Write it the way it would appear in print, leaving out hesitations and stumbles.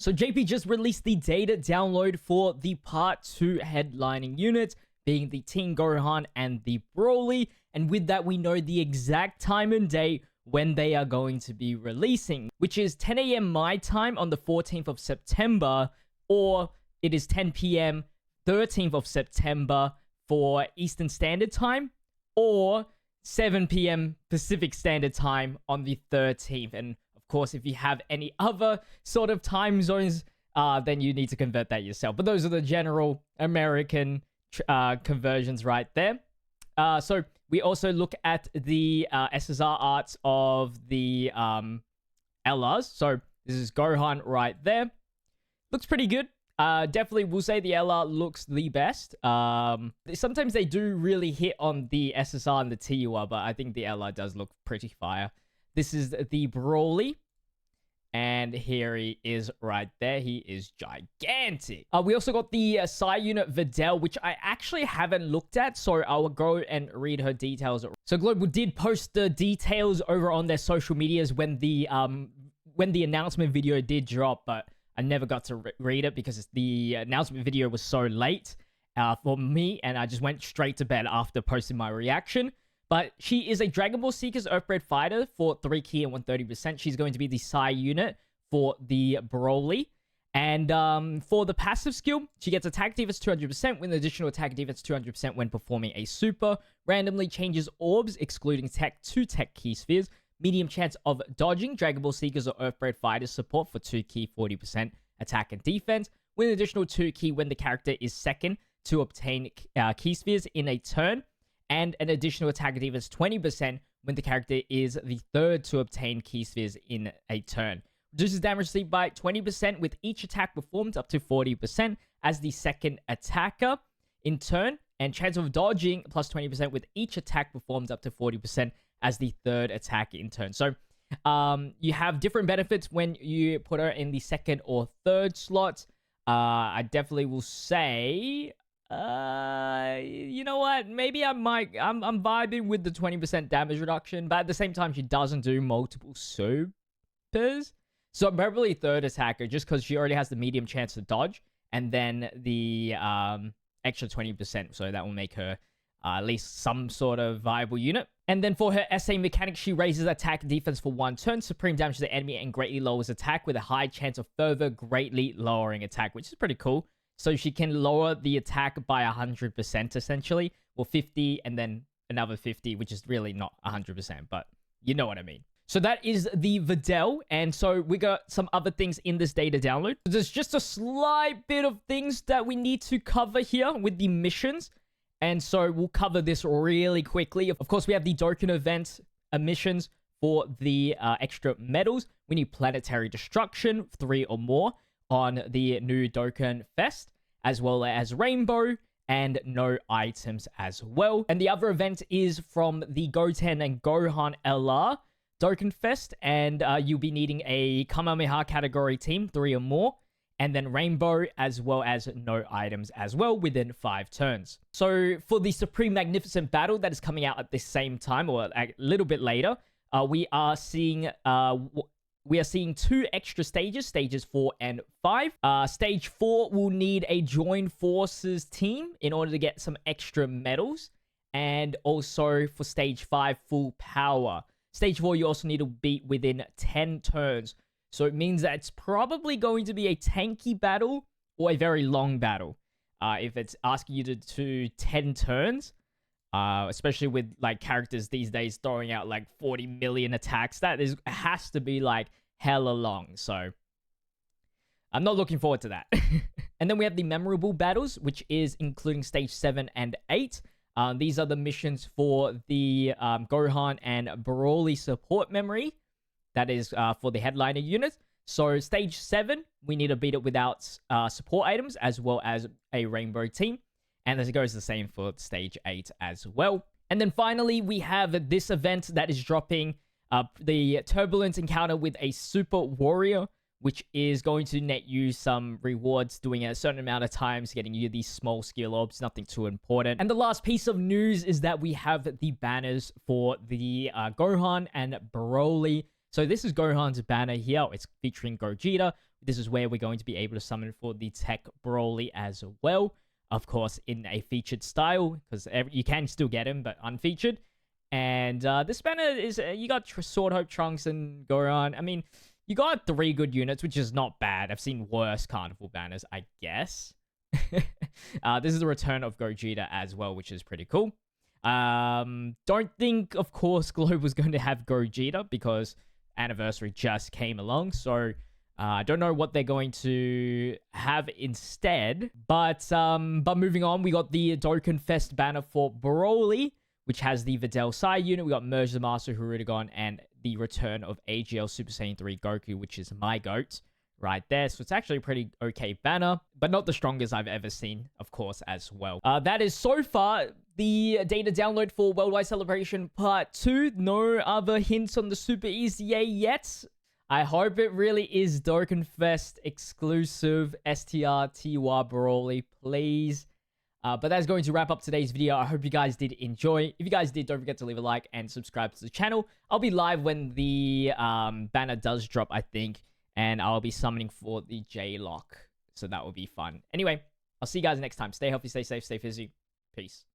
So JP just released the data download for the Part 2 headlining units, being the Teen Gohan and the Broly. And with that, we know the exact time and day when they are going to be releasing, which is 10 a.m. my time on the 14th of September, or it is 10 p.m. 13th of September for Eastern Standard Time, or 7 p.m. Pacific Standard Time on the 13th. And of course, if you have any other sort of time zones, then you need to convert that yourself. But those are the general American conversions right there. So we also look at the SSR arts of the LRs. So this is Gohan right there. Looks pretty good. Definitely will say the LR looks the best. Sometimes they do really hit on the SSR and the TUR, but I think the LR does look pretty fire. This is the Broly. And here he is right there. He is gigantic. We also got the Psy unit Videl, which I actually haven't looked at, so I will go and read her details. So Global did post the details over on their social medias when the announcement video did drop, but I never got to read it because the announcement video was so late for me, and I just went straight to bed after posting my reaction. But she is a Dragon Ball Seekers Earthbred fighter for 3 key and 130%. She's going to be the Psy unit for the Broly. And for the passive skill, she gets attack defense 200% with an additional attack defense 200% when performing a super. Randomly changes orbs, excluding tech to tech key spheres. Medium chance of dodging Dragon Ball Seekers or Earthbred fighters support for 2 key 40% attack and defense. With an additional 2 key when the character is second to obtain key spheres in a turn. And an additional attack defense 20% when the character is the third to obtain key spheres in a turn. Reduces damage received by 20% with each attack performed up to 40% as the second attacker in turn. And chance of dodging plus 20% with each attack performed up to 40% as the third attack in turn. So you have different benefits when you put her in the second or third slot. I definitely will say... you know what? Maybe I'm vibing with the 20% damage reduction, but at the same time, she doesn't do multiple supers. So probably third attacker, just because she already has the medium chance to dodge, and then the extra 20%. So that will make her at least some sort of viable unit. And then for her SA mechanic, she raises attack defense for 1 turn, supreme damage to the enemy, and greatly lowers attack with a high chance of further greatly lowering attack, which is pretty cool. So she can lower the attack by 100% essentially, or 50 and then another 50, which is really not 100%, but you know what I mean. So that is the Videl, and so we got some other things in this data download. There's just a slight bit of things that we need to cover here with the missions, and so we'll cover this really quickly. Of course, we have the Dokkan event missions for the extra medals. We need Planetary Destruction, 3 or more, on the new Dokkan Fest, as well as Rainbow, and no items as well. And the other event is from the Goten and Gohan LR Dokkan Fest, and you'll be needing a Kamehameha category team, 3 or more, and then Rainbow, as well as no items as well within 5 turns. So for the Supreme Magnificent Battle that is coming out at the same time, or a little bit later, we are seeing 2 extra stages, stages 4 and 5. Stage 4 will need a Joined Forces team in order to get some extra medals. And also for stage 5, full power. Stage 4, you also need to beat within 10 turns. So it means that it's probably going to be a tanky battle or a very long battle. If it's asking you to do 10 turns, especially with like characters these days throwing out like 40 million attacks, has to be like hella long. So I'm not looking forward to that. And then we have the memorable battles, which is including stage 7 and 8. These are the missions for the Gohan and Broly support memory. That is for the headliner unit. So stage 7, we need to beat it without support items as well as a rainbow team. And this goes the same for stage 8 as well. And then finally, we have this event that is dropping the Turbulence encounter with a Super Warrior, which is going to net you some rewards doing a certain amount of times, getting you these small skill orbs, nothing too important. And the last piece of news is that we have the banners for the Gohan and Broly So this is Gohan's banner here. It's featuring Gogeta. This is where we're going to be able to summon for the Tech Broly as well. Of course, in a featured style, because you can still get him, but unfeatured. And this banner is, you got Sword Hope, Trunks, and Gohan. I mean, you got 3 good units, which is not bad. I've seen worse Carnival banners, I guess. This is the return of Gogeta as well, which is pretty cool. Don't think, of course, Globe was going to have Gogeta because Anniversary just came along. So I don't know what they're going to have instead. But moving on, we got the Dokkan Fest banner for Broly, which has the Videl side unit. We got Merge the Master Hirudegon and the return of AGL Super Saiyan 3 Goku, which is my GOAT right there. So it's actually a pretty okay banner, but not the strongest I've ever seen, of course, as well. That is so far the data download for Worldwide Celebration Part 2. No other hints on the Super EZA yet. I hope it really is Dokkan Fest exclusive STR TWA Broly, please. But that's going to wrap up today's video. I hope you guys did enjoy. If you guys did, don't forget to leave a like and subscribe to the channel. I'll be live when the banner does drop, I think. And I'll be summoning for the J-Lock. So that will be fun. Anyway, I'll see you guys next time. Stay healthy, stay safe, stay fizzy. Peace.